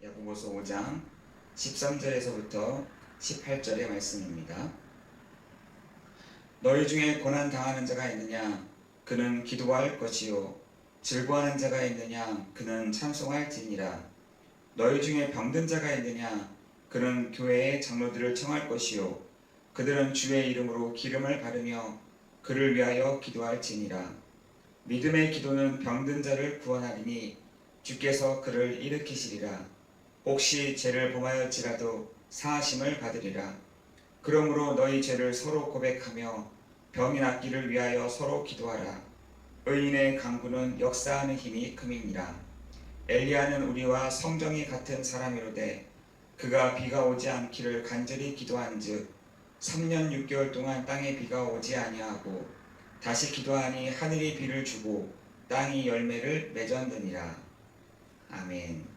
야고보서 5장 13절에서부터 18절의 말씀입니다. 너희 중에 고난 당하는 자가 있느냐? 그는 기도할 것이요. 즐거워하는 자가 있느냐? 그는 찬송할지니라. 너희 중에 병든 자가 있느냐? 그는 교회의 장로들을 청할 것이요. 그들은 주의 이름으로 기름을 바르며 그를 위하여 기도할지니라. 믿음의 기도는 병든 자를 구원하리니 주께서 그를 일으키시리라. 혹시 죄를 범하였지라도 사하심을 받으리라. 그러므로 너희 죄를 서로 고백하며 병이 낫기를 위하여 서로 기도하라. 의인의 간구는 역사하는 힘이 큼이니라. 엘리야는 우리와 성정이 같은 사람이로되 그가 비가 오지 않기를 간절히 기도한즉 3년 6개월 동안 땅에 비가 오지 아니하고 다시 기도하니 하늘이 비를 주고 땅이 열매를 맺었느니라. 아멘.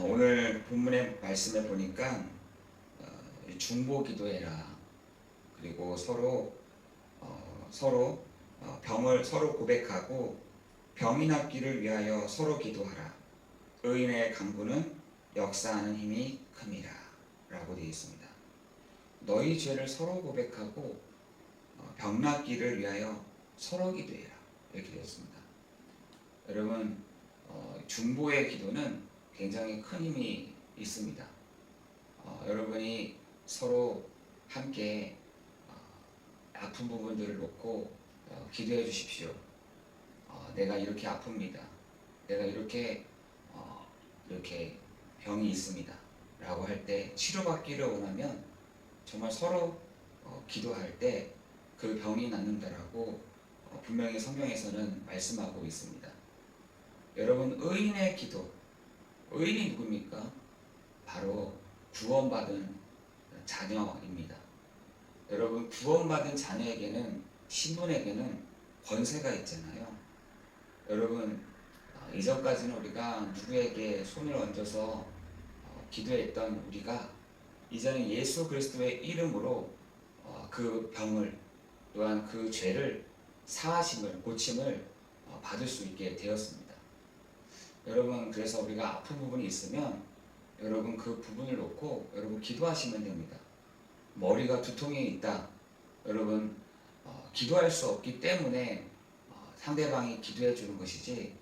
오늘 본문의 말씀을 보니까 중보 기도해라. 그리고 서로 병을 서로 고백하고 병이 낫기를 위하여 서로 기도하라. 의인의 간구는 역사하는 힘이 큼이라 라고 되어 있습니다. 너희 죄를 서로 고백하고 병 낫기를 위하여 서로 기도해라 이렇게 되었습니다. 여러분, 중보의 기도는 굉장히 큰 힘이 있습니다. 여러분이 서로 함께 아픈 부분들을 놓고 기도해 주십시오. 내가 이렇게 아픕니다. 내가 이렇게 병이 있습니다. 라고 할 때 치료받기를 원하면 정말 서로 기도할 때 그 병이 낫는다라고 분명히 성경에서는 말씀하고 있습니다. 여러분, 의인의 기도, 의인이 누굽니까? 바로 구원받은 자녀입니다. 여러분, 구원받은 자녀에게는, 신분에게는 권세가 있잖아요. 여러분, 이전까지는 우리가 누구에게 손을 얹어서 기도했던 우리가 이제는 예수 그리스도의 이름으로 그 병을 또한 그 죄를 사하심을, 고침을 받을 수 있게 되었습니다. 여러분, 그래서 우리가 아픈 부분이 있으면 여러분 그 부분을 놓고 여러분 기도하시면 됩니다. 머리가 두통이 있다. 여러분 기도할 수 없기 때문에 상대방이 기도해 주는 것이지,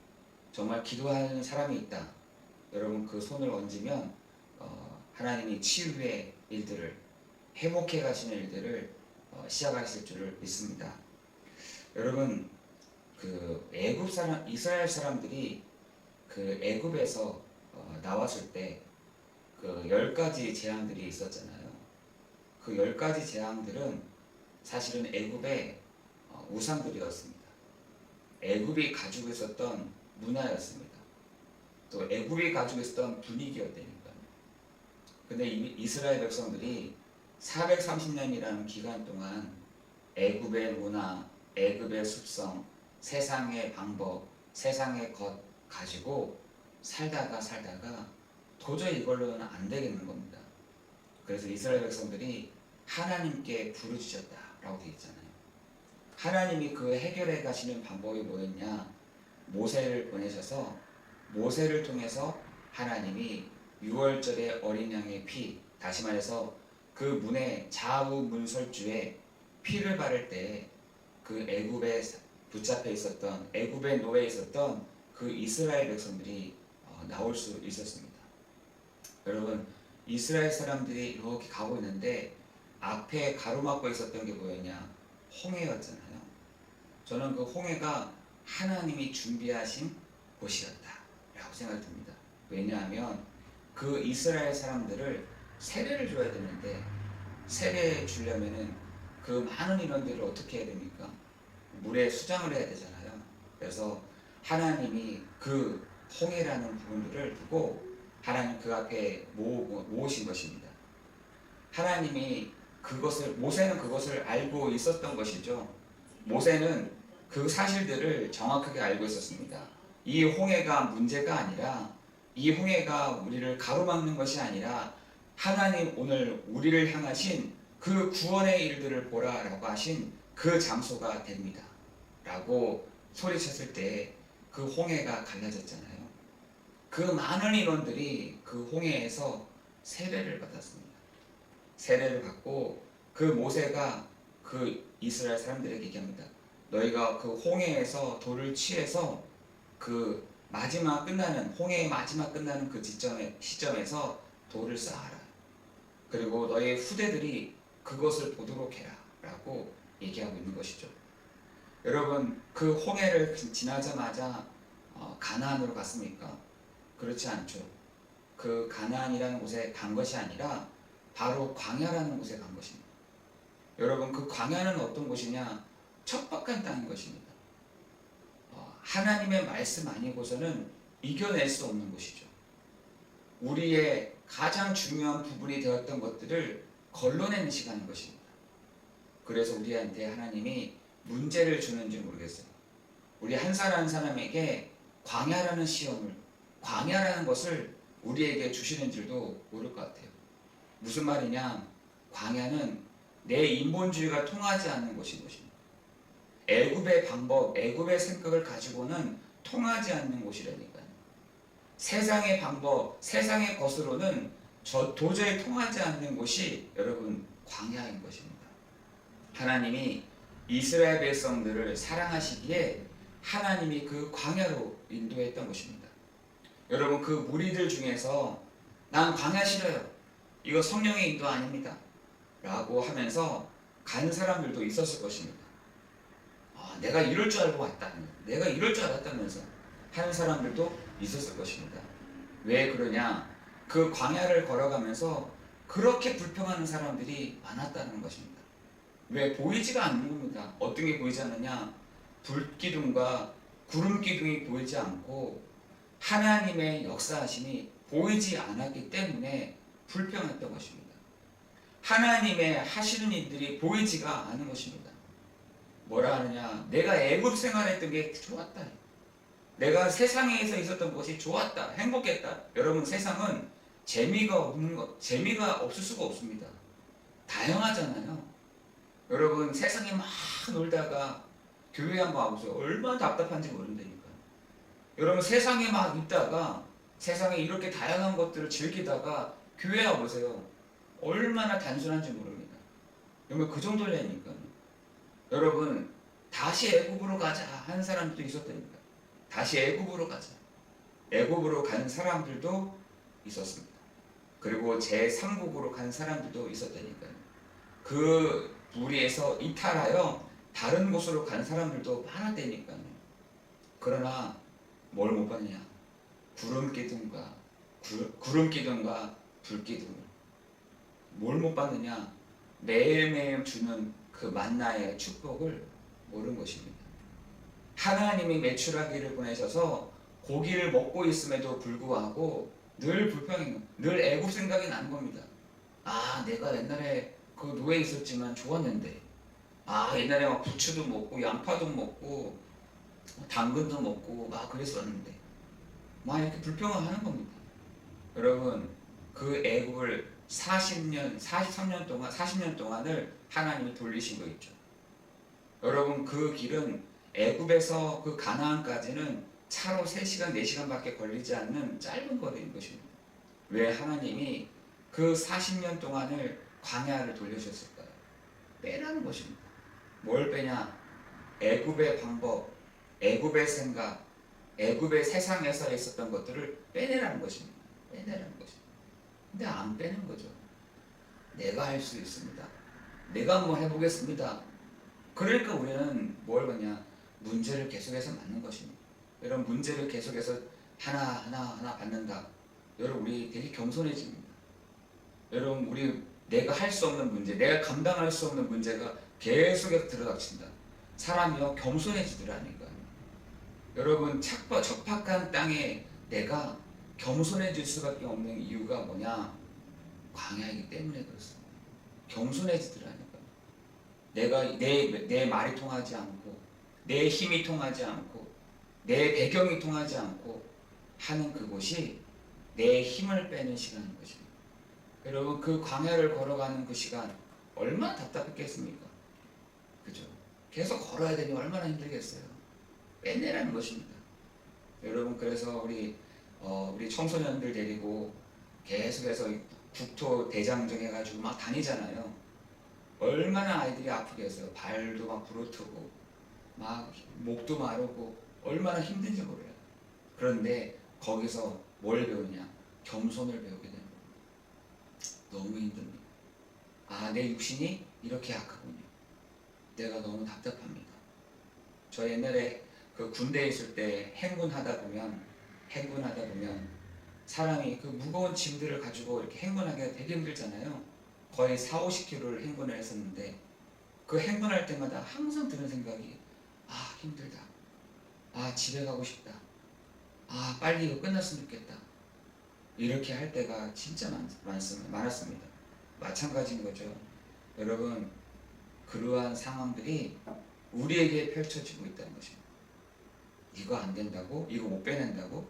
정말 기도하는 사람이 있다. 여러분 그 손을 얹으면 하나님이 치유의 일들을, 회복해 가시는 일들을 시작하실 줄을 믿습니다. 여러분, 그 이스라엘 사람들이 그 애굽에서 나왔을 때 그 10가지 재앙들이 있었잖아요. 그 10가지 재앙들은 사실은 애굽의 우상들이었습니다. 애굽이 가지고 있었던 문화였습니다. 또 애굽이 가지고 있었던 분위기였다니까요. 근데 이스라엘 백성들이 430년이라는 기간 동안 애굽의 문화, 애굽의 습성, 세상의 방법, 세상의 것 가지고 살다가 도저히 이걸로는 안 되겠는 겁니다. 그래서 이스라엘 백성들이 하나님께 부르짖었다라고 되어 있잖아요. 하나님이 그 해결해 가시는 방법이 뭐였냐? 모세를 보내셔서 모세를 통해서 하나님이 6월절의 어린 양의 피, 다시 말해서 그 문에 좌우 문설주에 피를 바를 때 그 애굽에 붙잡혀 있었던, 애굽의 노예에 있었던 그 이스라엘 백성들이 나올 수 있었습니다. 여러분, 이스라엘 사람들이 이렇게 가고 있는데 앞에 가로막고 있었던 게 뭐였냐? 홍해였잖아요. 저는 그 홍해가 하나님이 준비하신 곳이었다 라고 생각이 듭니다. 왜냐하면 그 이스라엘 사람들을 세례를 줘야 되는데, 세례 주려면은 그 많은 인원들을 어떻게 해야 됩니까? 물에 수장을 해야 되잖아요. 그래서 하나님이 그 홍해라는 부분들을 두고 하나님 그 앞에 모으신 것입니다. 하나님이 모세는 그것을 알고 있었던 것이죠. 모세는 그 사실들을 정확하게 알고 있었습니다. 이 홍해가 문제가 아니라, 이 홍해가 우리를 가로막는 것이 아니라 하나님 오늘 우리를 향하신 그 구원의 일들을 보라라고 하신 그 장소가 됩니다 라고 소리쳤을 때 그 홍해가 갈라졌잖아요. 그 많은 인원들이 그 홍해에서 세례를 받았습니다. 세례를 받고 그 모세가 그 이스라엘 사람들에게 얘기합니다. 너희가 그 홍해에서 돌을 취해서 그 마지막 끝나는 홍해의 마지막 끝나는 그 시점에서 돌을 쌓아라. 그리고 너희 후대들이 그것을 보도록 해라 라고 얘기하고 있는 것이죠. 여러분, 그 홍해를 지나자마자 가나안으로 갔습니까? 그렇지 않죠. 그 가나안이라는 곳에 간 것이 아니라 바로 광야라는 곳에 간 것입니다. 여러분, 그 광야는 어떤 곳이냐? 척박한 땅인 것입니다. 하나님의 말씀 아니고서는 이겨낼 수 없는 곳이죠. 우리의 가장 중요한 부분이 되었던 것들을 걸러내는 시간인 것입니다. 그래서 우리한테 하나님이 문제를 주는지 모르겠어요. 우리 한 사람 한 사람에게 광야라는 시험을, 광야라는 것을 우리에게 주시는 줄도 모를 것 같아요. 무슨 말이냐? 광야는 내 인본주의가 통하지 않는 곳인 것입니다. 애굽의 방법, 애굽의 생각을 가지고는 통하지 않는 곳이라니까요. 세상의 방법, 세상의 것으로는 도저히 통하지 않는 곳이 여러분 광야인 것입니다. 하나님이 이스라엘 백성들을 사랑하시기에 하나님이 그 광야로 인도했던 것입니다. 여러분, 그 무리들 중에서 난 광야 싫어요. 이거 성령의 인도 아닙니다. 라고 하면서 간 사람들도 있었을 것입니다. 내가 이럴 줄 알고 왔다. 내가 이럴 줄 알았다면서 하는 사람들도 있었을 것입니다. 왜 그러냐? 그 광야를 걸어가면서 그렇게 불평하는 사람들이 많았다는 것입니다. 왜? 보이지가 않는 겁니다. 어떤 게 보이지 않느냐? 불기둥과 구름기둥이 보이지 않고 하나님의 역사하심이 보이지 않았기 때문에 불평했던 것입니다. 하나님의 하시는 일들이 보이지가 않은 것입니다. 뭐라 하느냐? 내가 애굽 생활했던 게 좋았다. 내가 세상에서 있었던 것이 좋았다. 행복했다. 여러분, 세상은 재미가 없을 수가 없습니다. 다양하잖아요. 여러분, 세상에 막 놀다가 교회 한번 와보세요. 얼마나 답답한지 모른다니까요. 여러분, 세상에 막 있다가 세상에 이렇게 다양한 것들을 즐기다가 교회 와보세요. 얼마나 단순한지 모릅니다. 여러분, 그 정도라니까요. 여러분, 다시 애굽으로 가자 하는 사람들도 있었다니까. 다시 애굽으로 가자. 애굽으로 간 사람들도 있었습니다. 그리고 제3국으로 간 사람들도 있었다니까요. 그 무리에서 이탈하여 다른 곳으로 간 사람들도 많았다니까요. 그러나 뭘 못 봤냐? 구름기둥과 불기둥을. 뭘 못 봤느냐? 매일매일 주는 그 만나의 축복을 모른 것입니다. 하나님이 메추라기를 보내셔서 고기를 먹고 있음에도 불구하고 늘 불평해요. 늘 애굽 생각이 나는 겁니다. 내가 옛날에 그 노예에 있었지만 좋았는데, 옛날에 막 부추도 먹고 양파도 먹고 당근도 먹고 막 그랬었는데, 막 이렇게 불평을 하는 겁니다. 여러분, 그 애굽을 40년 동안을 하나님이 돌리신 거 있죠. 여러분, 그 길은 애굽에서 그 가나안까지는 차로 3시간, 4시간밖에 걸리지 않는 짧은 거리인 것입니다. 왜 하나님이 그 40년 동안을 광야를 돌려주셨을까요? 빼라는 것입니다. 뭘 빼냐? 애굽의 방법, 애굽의 생각, 애굽의 세상에서 있었던 것들을 빼내라는 것입니다. 빼내라는 것입니다. 근데 안 빼는 거죠. 내가 할 수 있습니다. 내가 한번 해보겠습니다. 그러니까 우리는 뭘 보냐? 문제를 계속해서 맞는 것입니다. 여러분, 문제를 계속해서 하나 받는다. 여러분, 우리 되게 겸손해집니다. 여러분, 내가 할 수 없는 문제, 내가 감당할 수 없는 문제가 계속해서 들어닥친다. 사람이요, 겸손해지더라니까요. 여러분, 척박한 땅에 내가 겸손해질 수밖에 없는 이유가 뭐냐? 광야이기 때문에 그렇습니다. 겸손해지더라니까요. 내가 내 말이 통하지 않고, 내 힘이 통하지 않고, 내 배경이 통하지 않고 하는 그곳이 내 힘을 빼는 시간인 것입니다. 여러분, 그 광야를 걸어가는 그 시간 얼마나 답답했겠습니까? 그죠? 계속 걸어야 되니 얼마나 힘들겠어요. 빼내라는 것입니다. 여러분, 그래서 우리 우리 청소년들 데리고 계속해서 국토 대장정 해가지고 막 다니잖아요. 얼마나 아이들이 아프겠어요. 발도 막 부러뜨고 막 목도 마르고 얼마나 힘든지 몰라요. 그런데 거기서 뭘 배우냐? 겸손을 배우게 되는 거예요. 너무 힘듭니다. 아, 내 육신이 이렇게 약하군요. 내가 너무 답답합니다. 저 옛날에 그 군대에 있을 때 행군하다 보면 사람이 그 무거운 짐들을 가지고 이렇게 행군하기가 되게 힘들잖아요. 거의 4, 50km를 행군을 했었는데 그 행군할 때마다 항상 드는 생각이 아, 힘들다. 아, 집에 가고 싶다. 아, 빨리 이거 끝났으면 좋겠다. 이렇게 할 때가 진짜 많았습니다. 마찬가지인 거죠. 여러분, 그러한 상황들이 우리에게 펼쳐지고 있다는 것입니다. 이거 안 된다고? 이거 못 빼낸다고?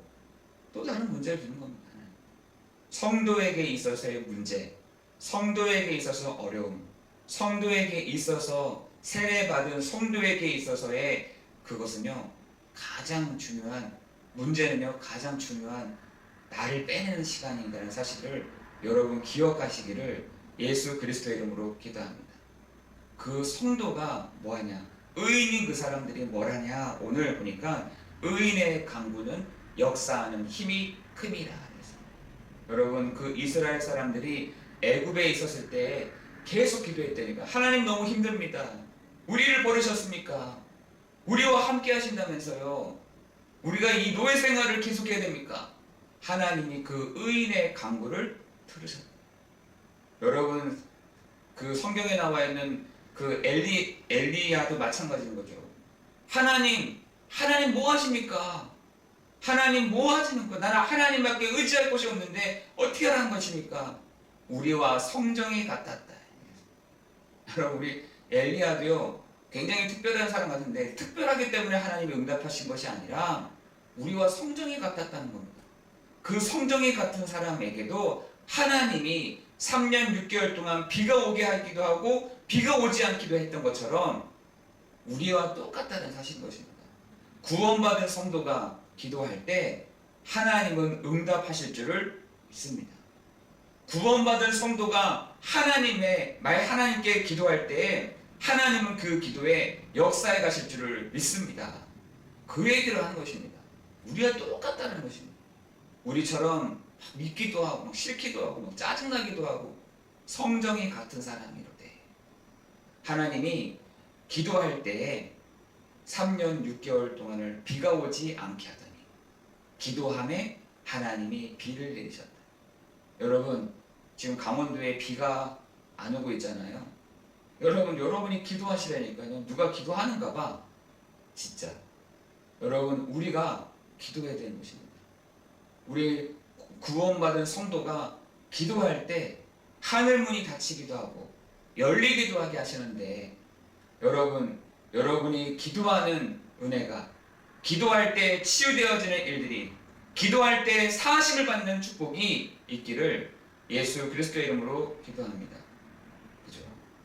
또 다른 문제를 두는 겁니다. 성도에게 있어서의 문제, 성도에게 있어서 어려움, 성도에게 있어서 세례받은 성도에게 있어서의 그것은요, 가장 중요한 문제는요, 가장 중요한 나를 빼내는 시간인다는 사실을 여러분 기억하시기를 예수 그리스도의 이름으로 기도합니다. 그 성도가 뭐하냐? 의인인 그 사람들이 뭘 하냐? 오늘 보니까 의인의 강구는 역사하는 힘이 큼이라. 여러분, 그 이스라엘 사람들이 애굽에 있었을 때 계속 기도했다니까. 하나님 너무 힘듭니다. 우리를 버리셨습니까? 우리와 함께 하신다면서요. 우리가 이 노예 생활을 계속해야 됩니까? 하나님이 그 의인의 간구를 들으셨다. 여러분, 그 성경에 나와 있는 그 엘리야도 마찬가지인 거죠. 하나님 뭐 하십니까? 하나님 뭐 하십니까? 나는 하나님밖에 의지할 곳이 없는데 어떻게 하라는 것입니까? 우리와 성정이 같았다. 여러분, 우리 엘리야도요, 굉장히 특별한 사람 같은데 특별하기 때문에 하나님이 응답하신 것이 아니라 우리와 성정이 같았다는 겁니다. 그 성정이 같은 사람에게도 하나님이 3년 6개월 동안 비가 오게 하기도 하고 비가 오지 않기도 했던 것처럼 우리와 똑같다는 사실인 것입니다. 구원받은 성도가 기도할 때 하나님은 응답하실 줄을 믿습니다. 구원받은 성도가 하나님께 기도할 때 하나님은 그 기도에 역사해 가실 줄을 믿습니다. 그 얘기를 하는 것입니다. 우리와 똑같다는 것입니다. 우리처럼 믿기도 하고 싫기도 하고 짜증나기도 하고 성정이 같은 사람이로되 하나님이 기도할 때에 3년 6개월 동안을 비가 오지 않게 하더니 기도함에 하나님이 비를 내리셨다. 여러분, 지금 강원도에 비가 안 오고 있잖아요. 여러분이 기도하시라니까요. 누가 기도하는가 봐. 진짜. 여러분, 우리가 기도해야 되는 것입니다. 우리 구원받은 성도가 기도할 때 하늘문이 닫히기도 하고 열리기도 하게 하시는데 여러분이 기도하는 은혜가, 기도할 때 치유되어지는 일들이, 기도할 때 사하심을 받는 축복이 있기를 예수 그리스도의 이름으로 기도합니다. 그죠?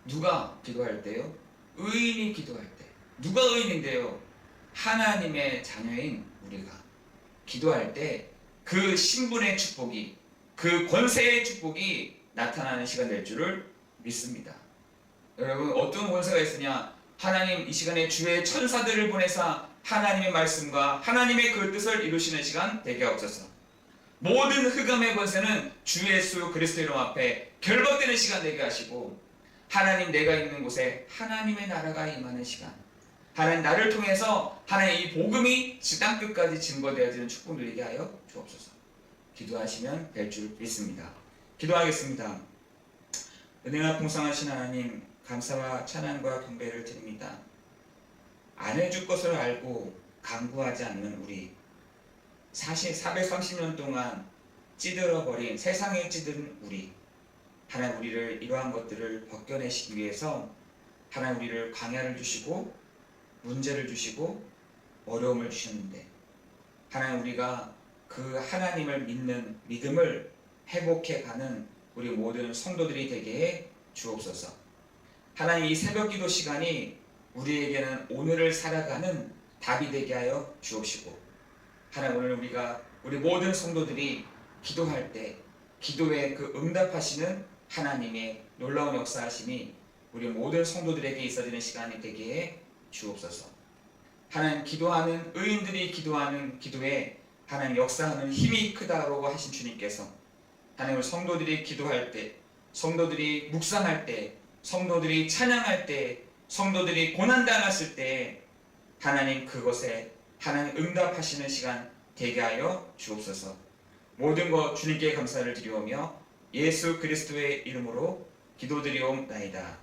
누가 기도할 때요? 의인이 기도할 때. 누가 의인인데요? 하나님의 자녀인 우리가 기도할 때 그 신분의 축복이, 그 권세의 축복이 나타나는 시간 될 줄을 믿습니다. 여러분, 어떤 권세가 있으냐? 하나님 이 시간에 주의 천사들을 보내사 하나님의 말씀과 하나님의 그 뜻을 이루시는 시간 되게 하옵소서. 모든 흑암의 권세는 주 예수 그리스도 이름 앞에 결박되는 시간 되게 하시고, 하나님 내가 있는 곳에 하나님의 나라가 임하는 시간, 하나님 나를 통해서 하나님 이 복음이 땅 끝까지 증거되어지는 축복 누리게 하여 주옵소서. 기도하시면 될 줄 믿습니다. 기도하겠습니다. 은혜가 풍성하신 하나님, 감사와 찬양과 경배를 드립니다. 안 해줄 것을 알고 간구하지 않는 우리, 사실 430년 동안 찌들어버린, 세상에 찌든 우리, 하나님 우리를 이러한 것들을 벗겨내시기 위해서 하나님 우리를 광야를 주시고 문제를 주시고 어려움을 주셨는데, 하나님 우리가 그 하나님을 믿는 믿음을 회복해가는 우리 모든 성도들이 되게 해 주옵소서. 하나님 이 새벽기도 시간이 우리에게는 오늘을 살아가는 답이 되게 하여 주옵시고, 하나님 오늘 우리가 우리 모든 성도들이 기도할 때 기도에 그 응답하시는 하나님의 놀라운 역사하심이 우리 모든 성도들에게 있어지는 시간이 되게 해 주옵소서. 하나님, 기도하는 의인들이 기도하는 기도에 하나님 역사하는 힘이 크다라고 하신 주님께서 하나님을 성도들이 기도할 때, 성도들이 묵상할 때, 성도들이 찬양할 때, 성도들이 고난당했을 때 하나님 그것에 하나님 응답하시는 시간 되게 하여 주옵소서. 모든 것 주님께 감사를 드리오며 예수 그리스도의 이름으로 기도드리옵나이다.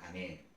아멘.